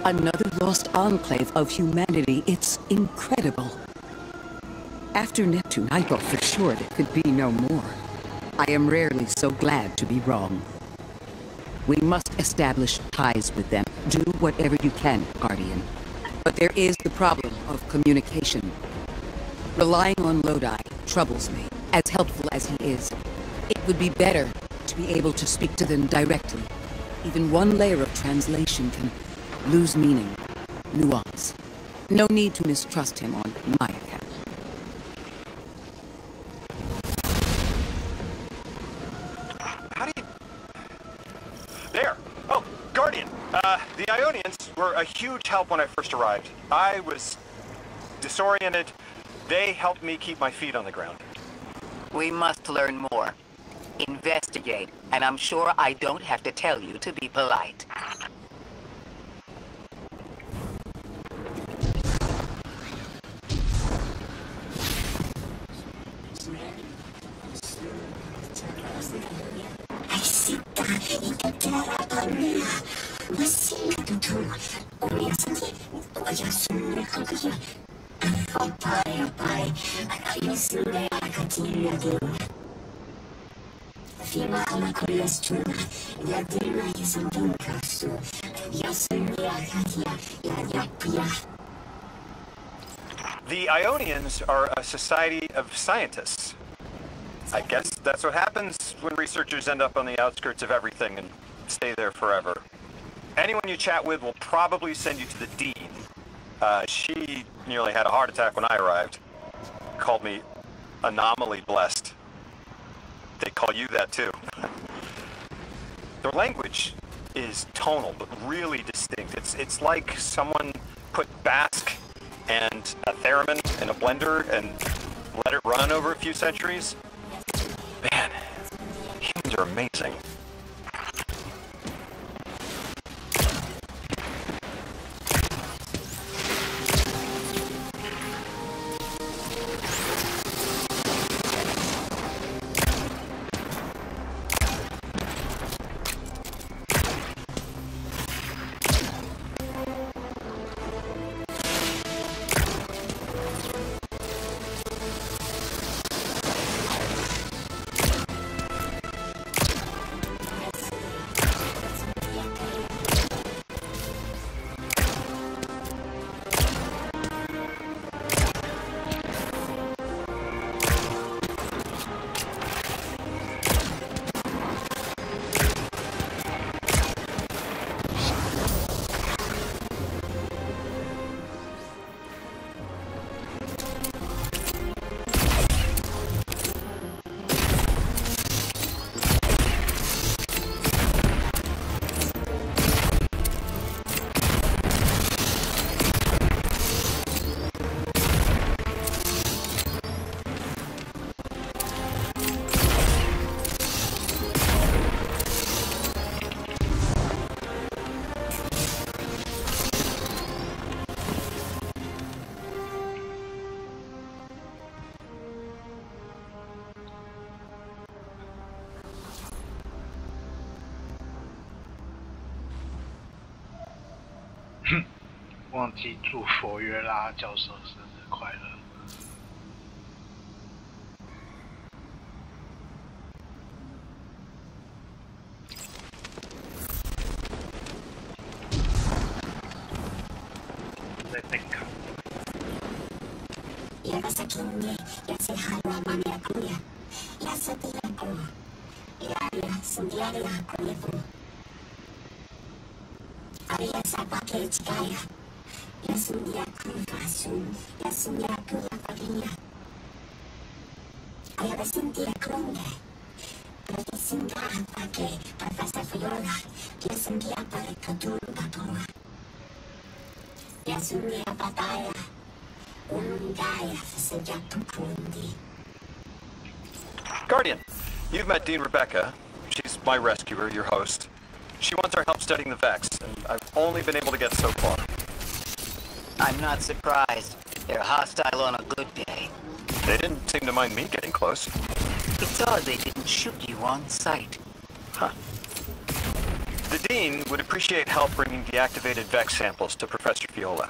Another lost enclave of humanity. It's incredible. After Neptune, I thought for sure there could be no more. I am rarely so glad to be wrong. We must establish ties with them. Do whatever you can, Guardian. But there is the problem of communication. Relying on Lodi troubles me, as helpful as he is. It would be better to be able to speak to them directly. Even one layer of translation can lose meaning, nuance. No need to mistrust him on my account. How do you... There! Oh, Guardian! The Ionians were a huge help when I first arrived. I was disoriented. They helped me keep my feet on the ground. We must learn more. Investigate, and I'm sure I don't have to tell you to be polite. The Ionians are a society of scientists. I guess that's what happens when researchers end up on the outskirts of everything and stay there forever. Anyone you chat with will probably send you to the Dean. She nearly had a heart attack when I arrived. Called me anomaly blessed. They call you that too. Their language is tonal, but really distinct. It's like someone put Basque and a theremin in a blender and let it run over a few centuries. Man, humans are amazing.忘记祝佛约拉教授生日快乐。在等卡。Guardian, you've met Dean Rebecca. She's my rescuer, your host. She wants our help studying the Vex, and I've only been able to get so far. I'm not surprised. They're hostile on a good day. They didn't seem to mind me getting close. It's odd they didn't shoot you on sight. Huh. The Dean would appreciate help bringing deactivated Vex samples to Professor Viola.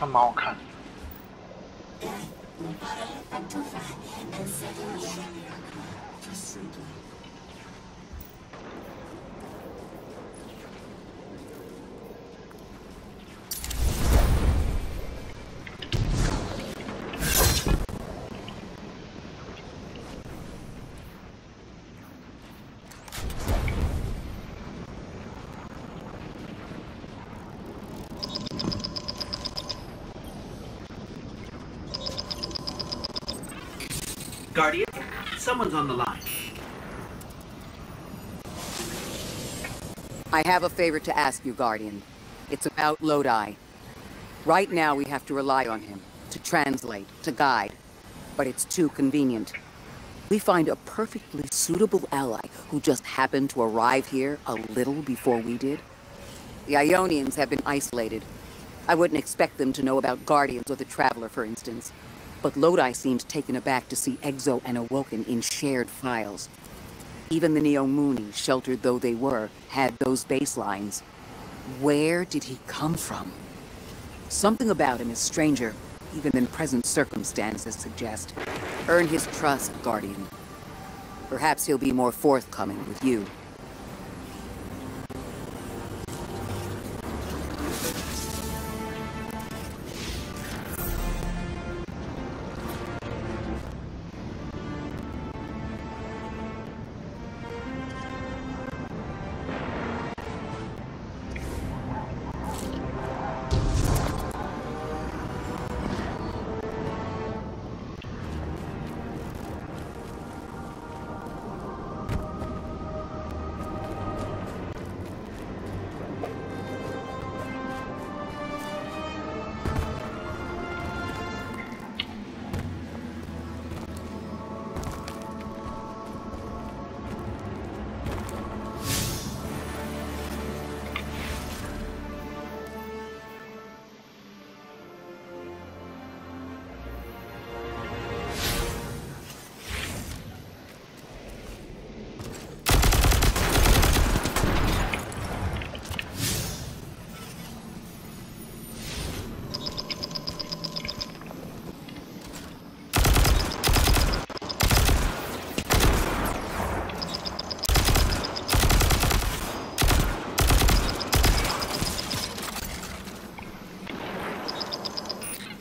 还蛮好看的。Guardian, someone's on the line. I have a favor to ask you, Guardian. It's about Lodi. Right now we have to rely on him, to translate, to guide. But it's too convenient. We find a perfectly suitable ally who just happened to arrive here a little before we did. The Ionians have been isolated. I wouldn't expect them to know about Guardians or the Traveler, for instance. But Lodi seemed taken aback to see Exo and Awoken in shared files. Even the Neo-Moonies, sheltered though they were, had those baselines. Where did he come from? Something about him is stranger, even than present circumstances suggest. Earn his trust, Guardian. Perhaps he'll be more forthcoming with you.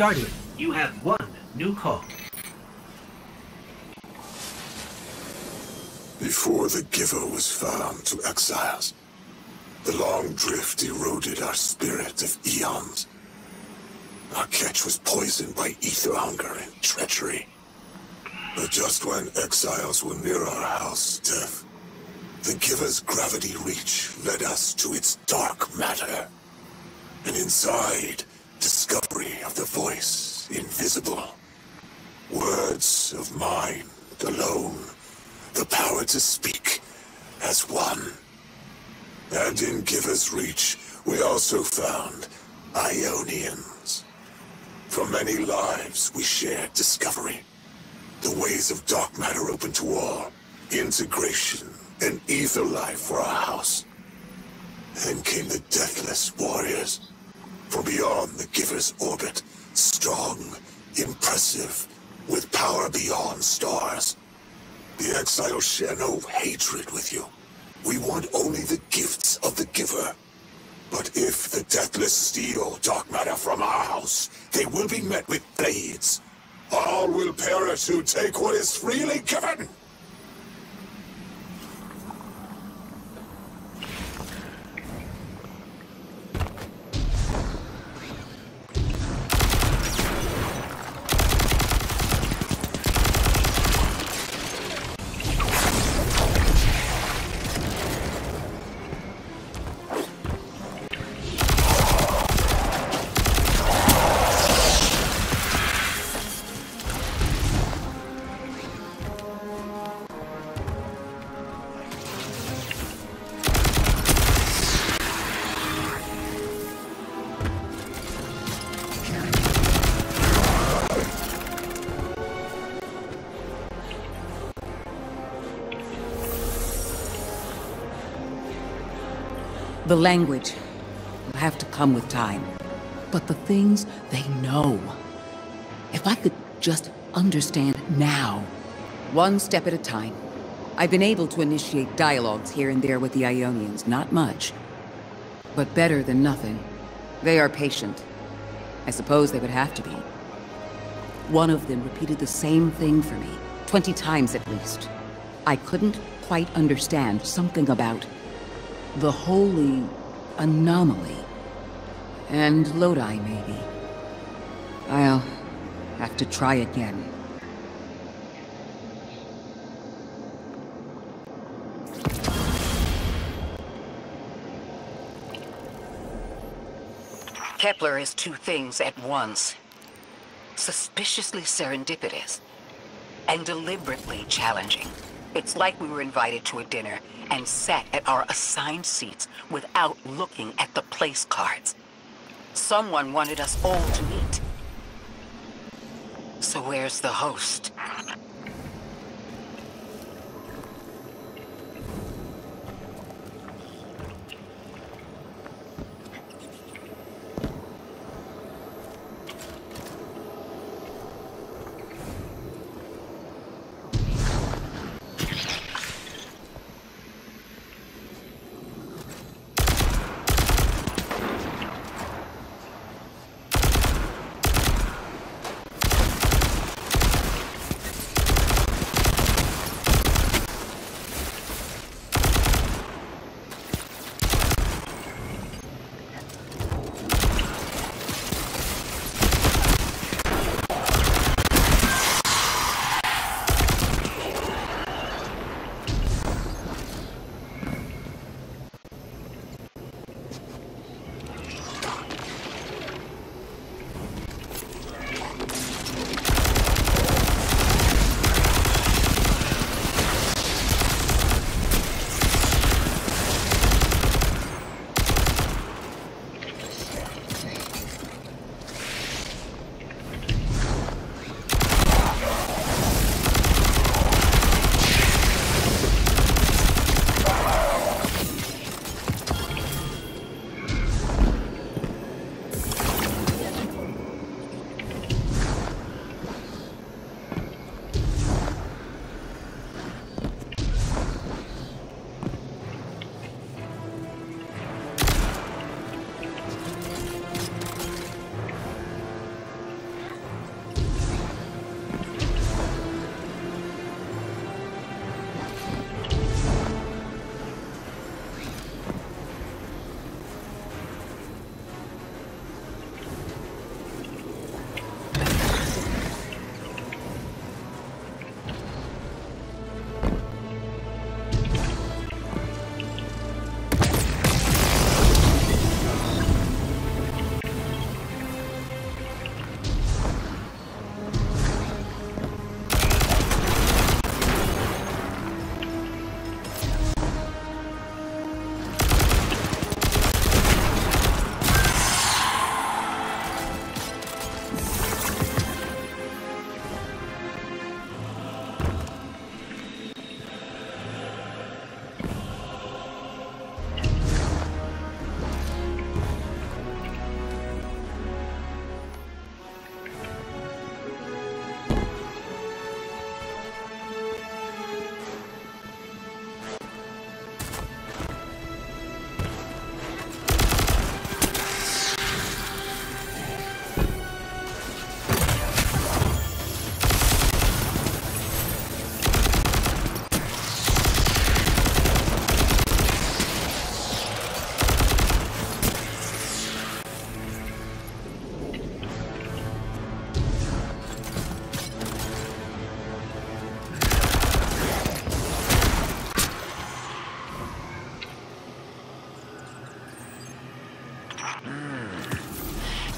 Guardian, you have one new call. Before the Giver was found to exiles, the long drift eroded our spirit of eons. Our catch was poisoned by ether hunger and treachery. But just when exiles were near our house, death, the Giver's gravity reach led us to its dark matter. And inside, discovery of the voice invisible. Words of mind alone. The power to speak as one. And in Giver's reach, we also found Ionians. For many lives, we shared discovery. The ways of dark matter open to all. Integration and ether life for our house. Then came the Deathless Warriors. From beyond the Giver's orbit, strong, impressive, with power beyond stars. The exiles share no hatred with you. We want only the gifts of the Giver. But if the Deathless steal dark matter from our house, they will be met with blades. All will perish who take what is freely given. The language will have to come with time. But the things they know. If I could just understand now. One step at a time. I've been able to initiate dialogues here and there with the Ionians. Not much. But better than nothing. They are patient. I suppose they would have to be. One of them repeated the same thing for me. 20 times at least. I couldn't quite understand something about the holy anomaly. And Lodi, maybe. I'll have to try again. Kepler is two things at once. Suspiciously serendipitous. And deliberately challenging. It's like we were invited to a dinner and sat at our assigned seats without looking at the place cards. Someone wanted us all to meet. So where's the host?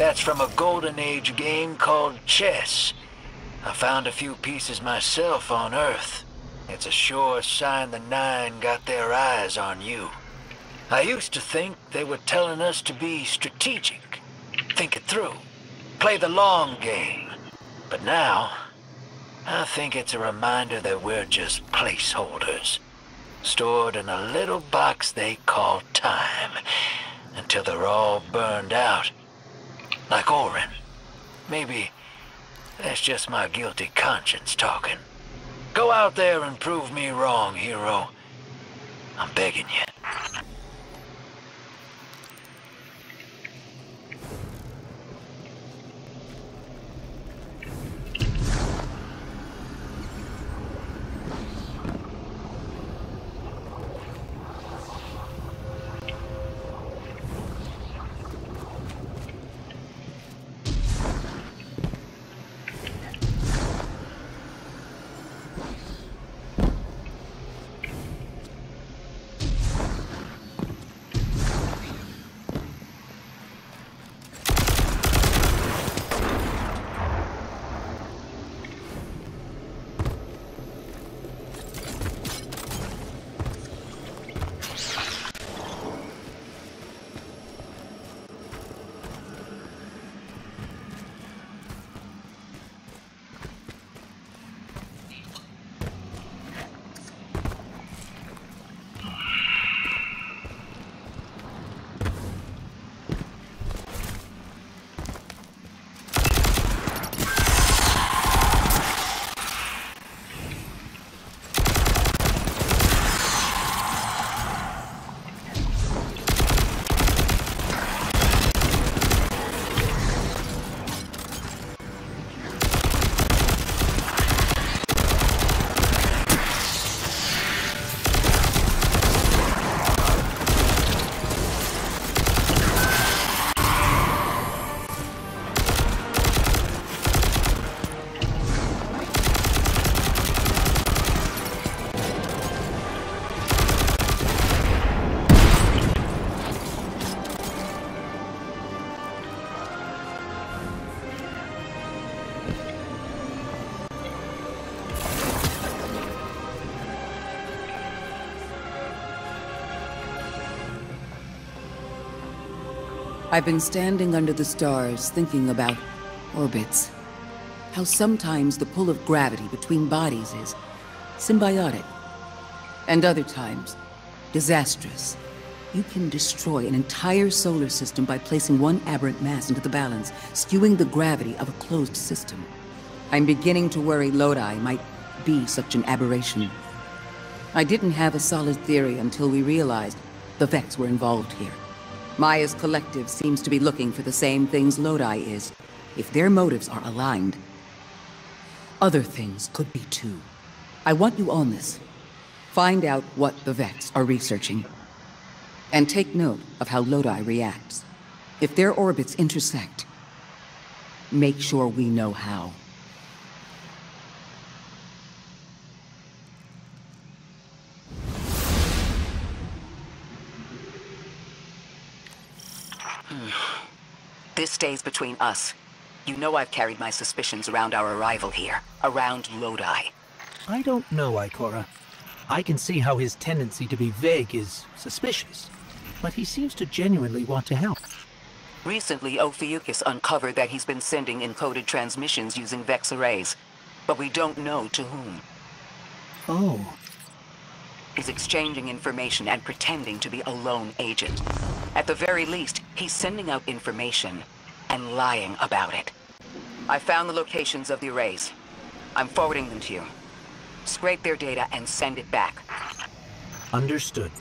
That's from a Golden Age game called chess. I found a few pieces myself on Earth. It's a sure sign the Nine got their eyes on you. I used to think they were telling us to be strategic, think it through, play the long game. But now, I think it's a reminder that we're just placeholders, stored in a little box they call time, until they're all burned out. Like Orin. Maybe that's just my guilty conscience talking. Go out there and prove me wrong, hero. I'm begging you. I've been standing under the stars thinking about orbits. How sometimes the pull of gravity between bodies is symbiotic, and other times disastrous. You can destroy an entire solar system by placing one aberrant mass into the balance, skewing the gravity of a closed system. I'm beginning to worry Lodi might be such an aberration. I didn't have a solid theory until we realized the Vex were involved here. Maya's collective seems to be looking for the same things Lodi is. If their motives are aligned, other things could be too. I want you on this. Find out what the Vex are researching. And take note of how Lodi reacts. If their orbits intersect, make sure we know how. This stays between us. You know I've carried my suspicions around our arrival here, around Lodi. I don't know, Ikora. I can see how his tendency to be vague is suspicious, but he seems to genuinely want to help. Recently, Ophiuchus uncovered that he's been sending encoded transmissions using Vex arrays, but we don't know to whom. Oh. He's exchanging information and pretending to be a lone agent. At the very least, he's sending out information and lying about it. I found the locations of the arrays. I'm forwarding them to you. Scrape their data and send it back. Understood.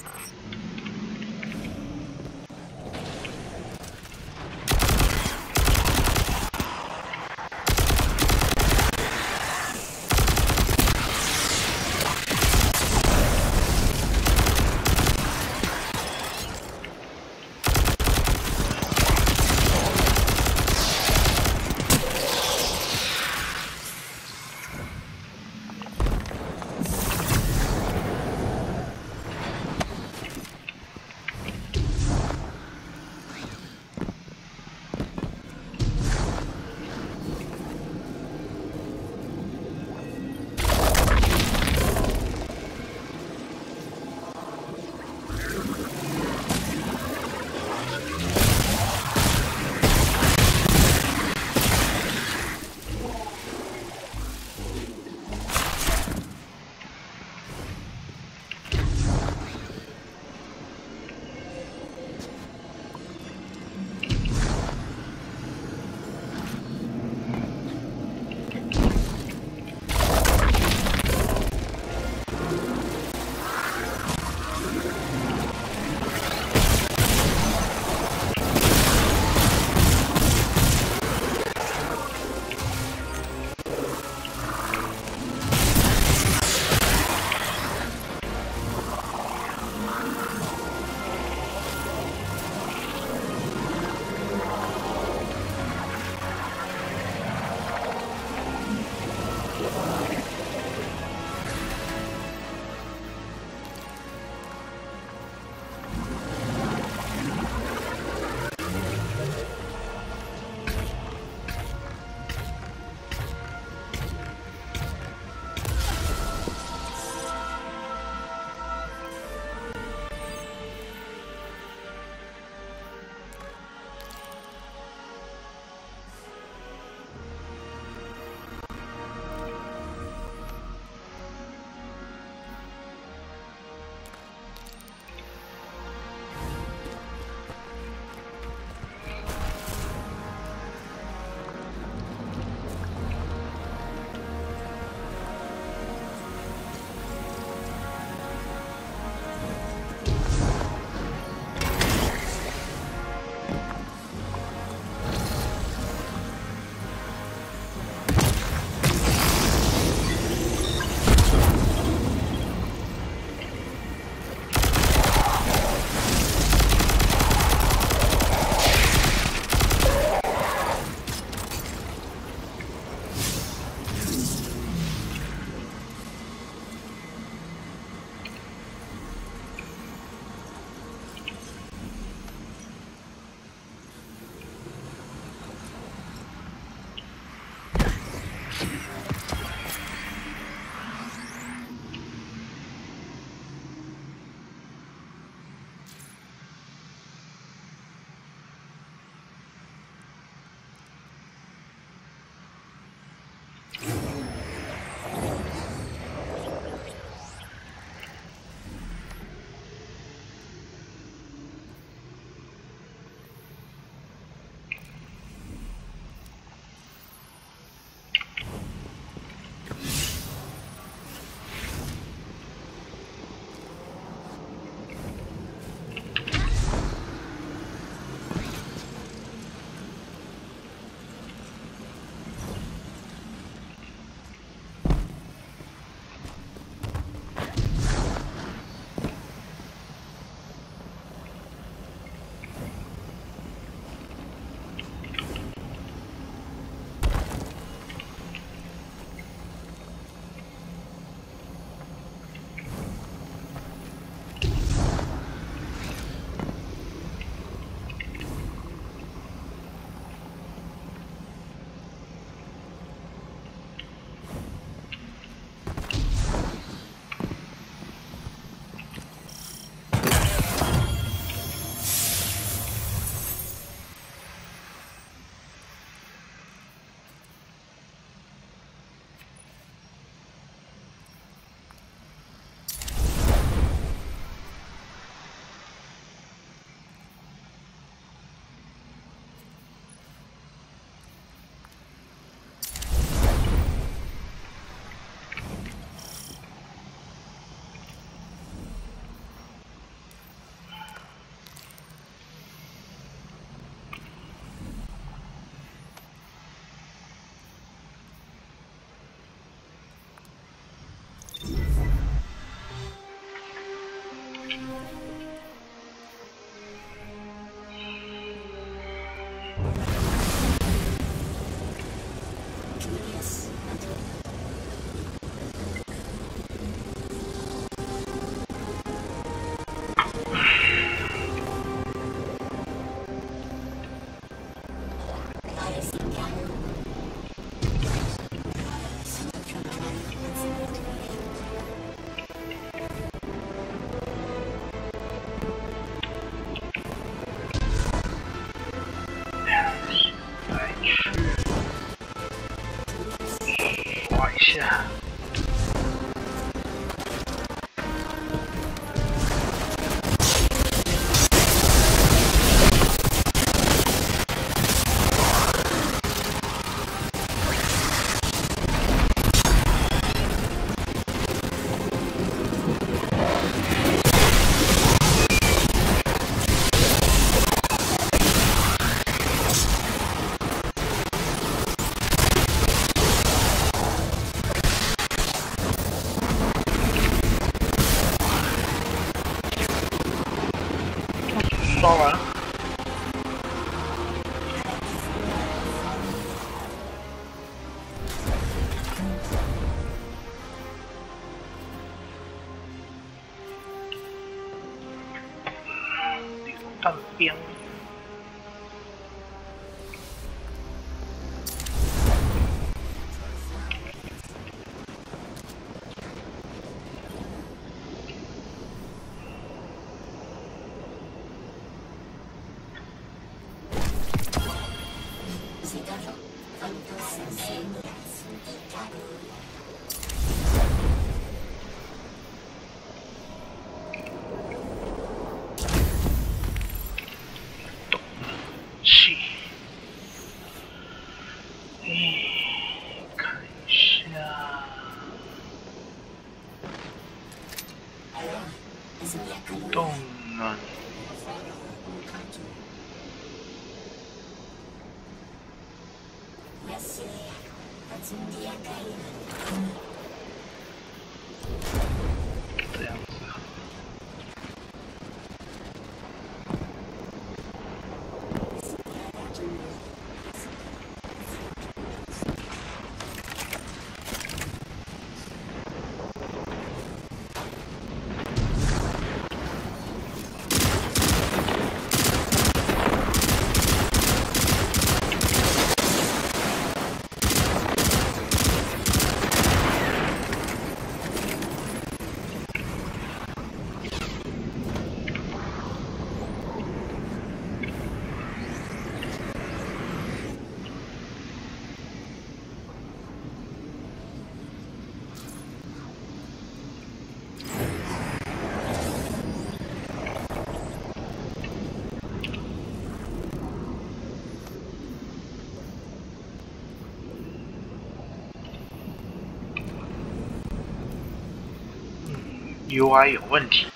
下。刷完了。断边。气，看一下，动能。这样子。UI 有问题，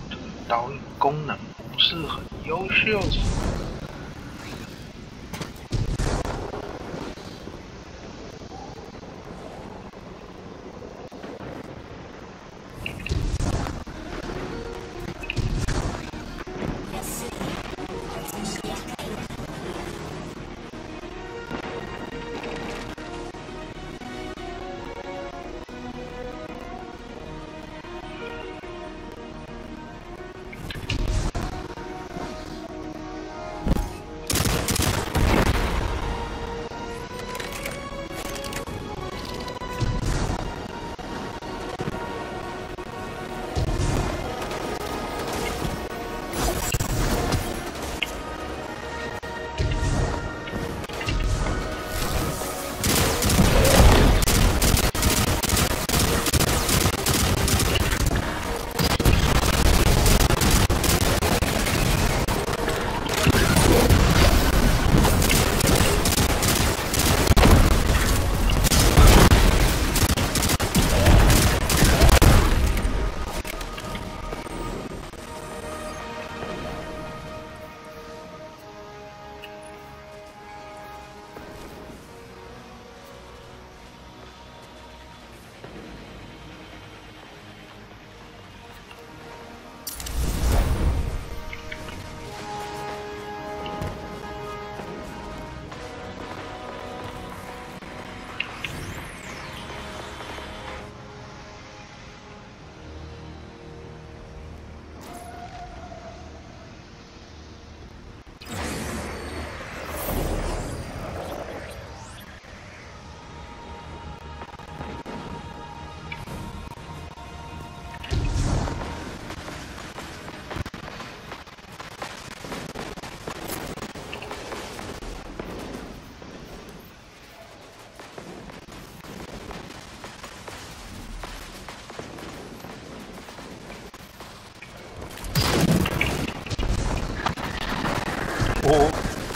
这个导引功能不是很优秀。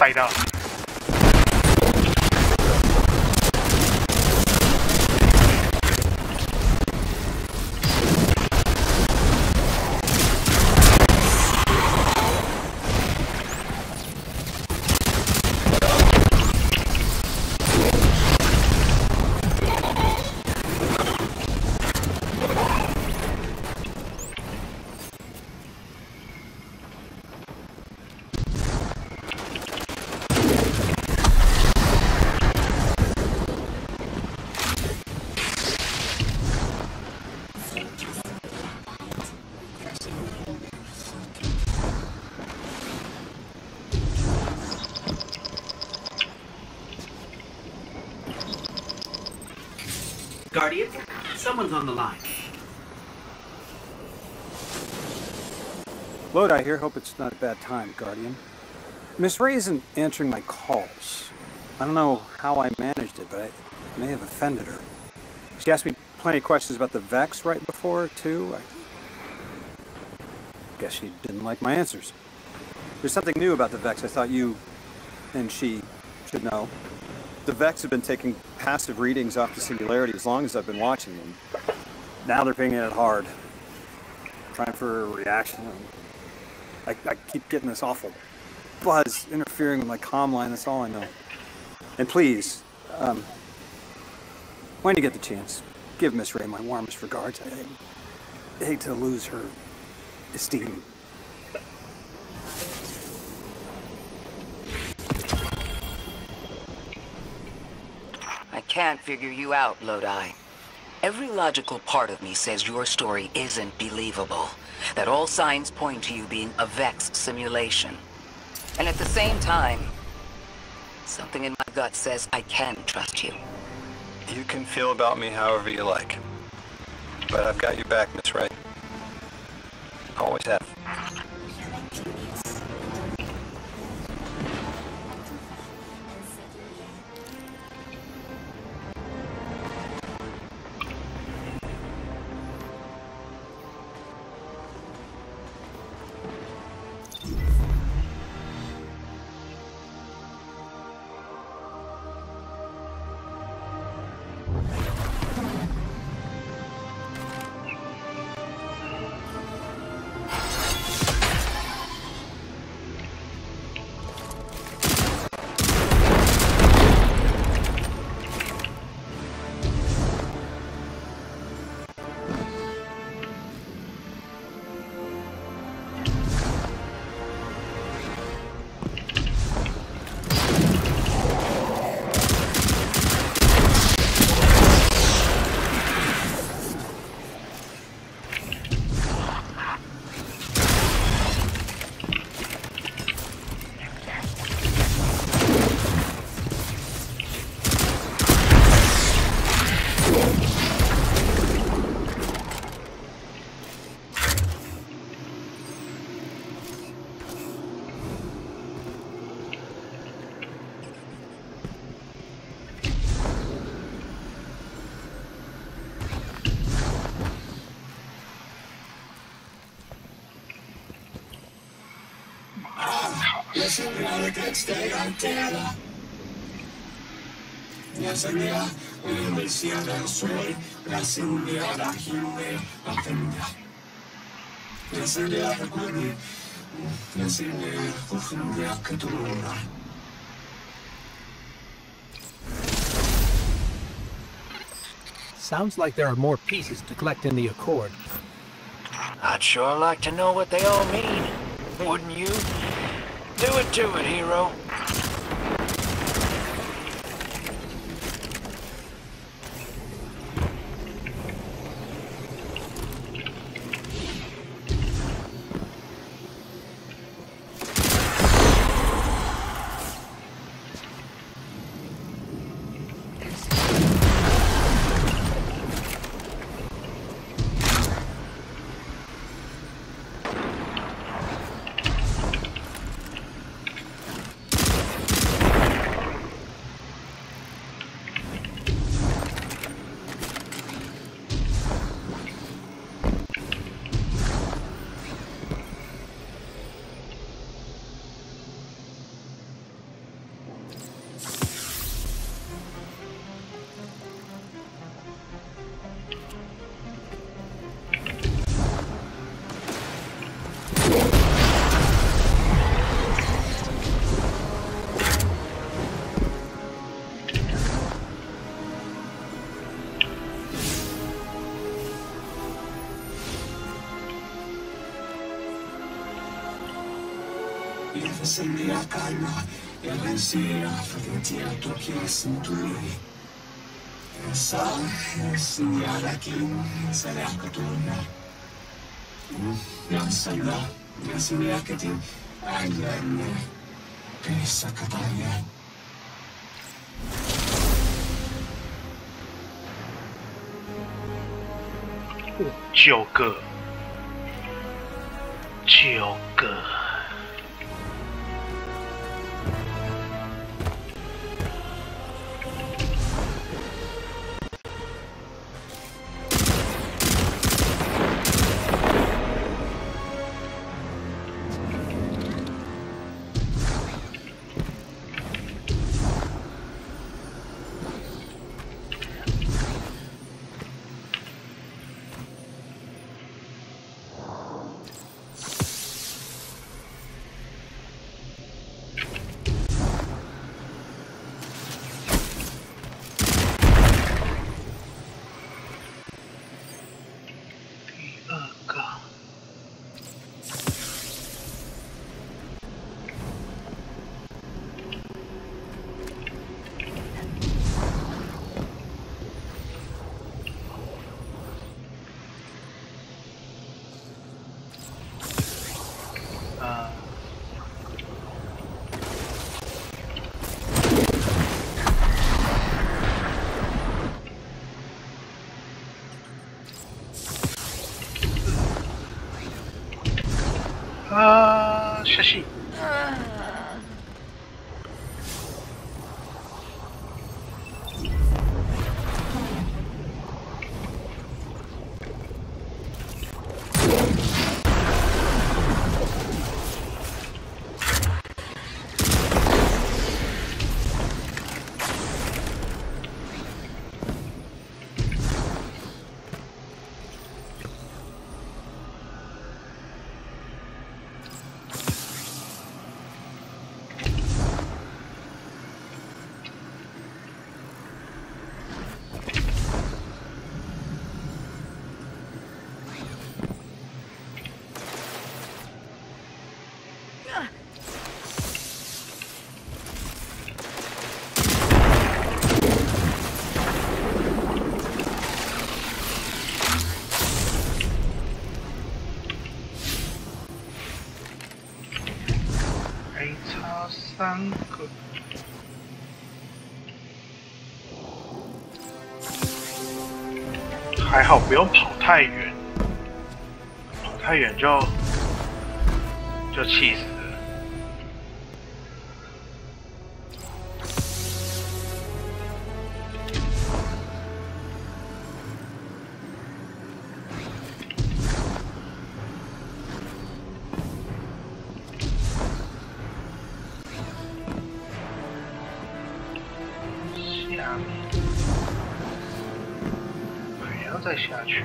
猜到。Guardian, someone's on the line. Lodi here. Hope it's not a bad time, Guardian. Miss Ray isn't answering my calls. I don't know how I managed it, but I may have offended her. She asked me plenty of questions about the Vex right before, too. I guess she didn't like my answers. There's something new about the Vex I thought you and she should know. The Vex have been taking passive readings off the Singularity as long as I've been watching them. Now they're pinging it hard. Trying for a reaction. I keep getting this awful buzz interfering with my comm line. That's all I know. And please, when you get the chance, give Miss Ray my warmest regards. I hate to lose her esteem. I can't figure you out, Lodi. Every logical part of me says your story isn't believable. That all signs point to you being a Vex simulation. And at the same time, something in my gut says I can trust you. You can feel about me however you like. But I've got your back, Miss Ray. Always have. Sounds like there are more pieces to collect in the Accord. I'd sure like to know what they all mean, wouldn't you? Do it to it, hero. 9个，9个。下戏。3个，还好不用跑太远，跑太远就气死了。还要再下去。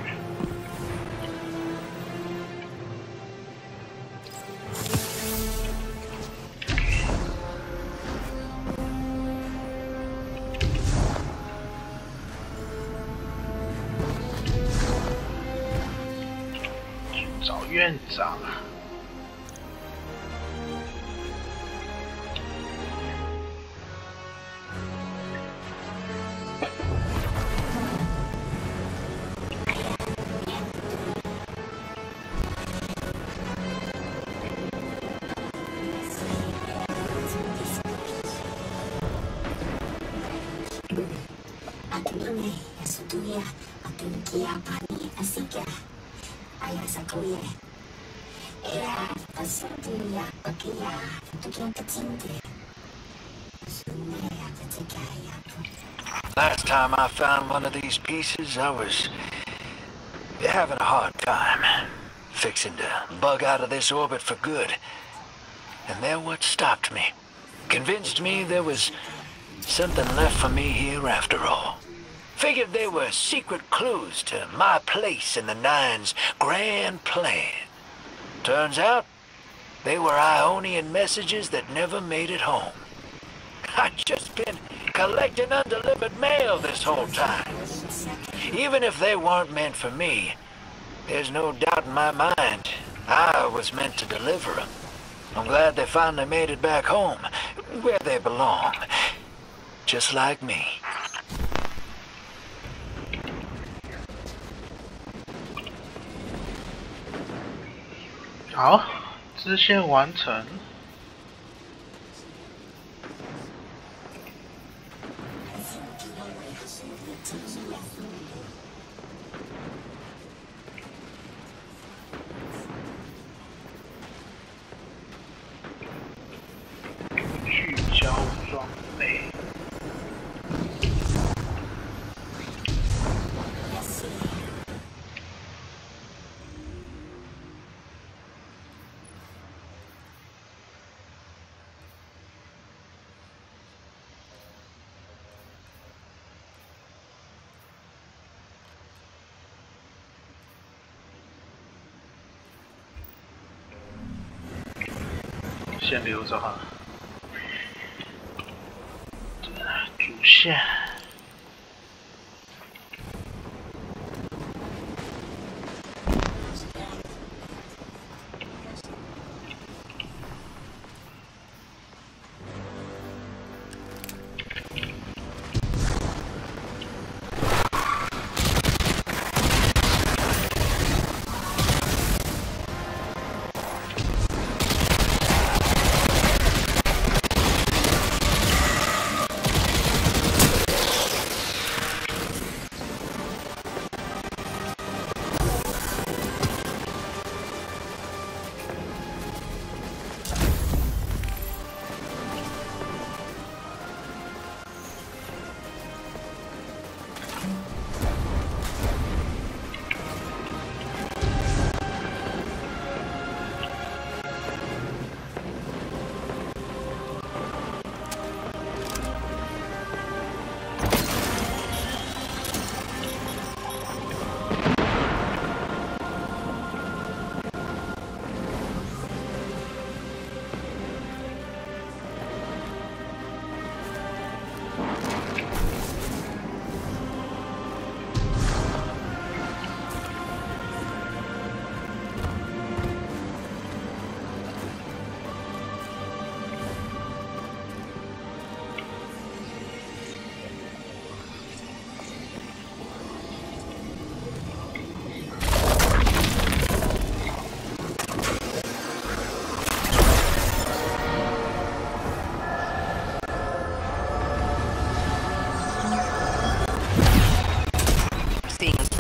去找院长啊！Last time I found one of these pieces, I was having a hard time, fixing to bug out of this orbit for good. And they're what stopped me. Convinced me there was something left for me here after all. Figured they were secret clues to my place in the Nine's grand plan. Turns out, they were Ionian messages that never made it home. I've just been collecting undelivered mail this whole time. Even if they weren't meant for me, there's no doubt in my mind I was meant to deliver them. I'm glad they finally made it back home, where they belong. Just like me. 好，支线完成。聚焦装备。先留着哈。主线。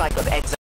Type of exile.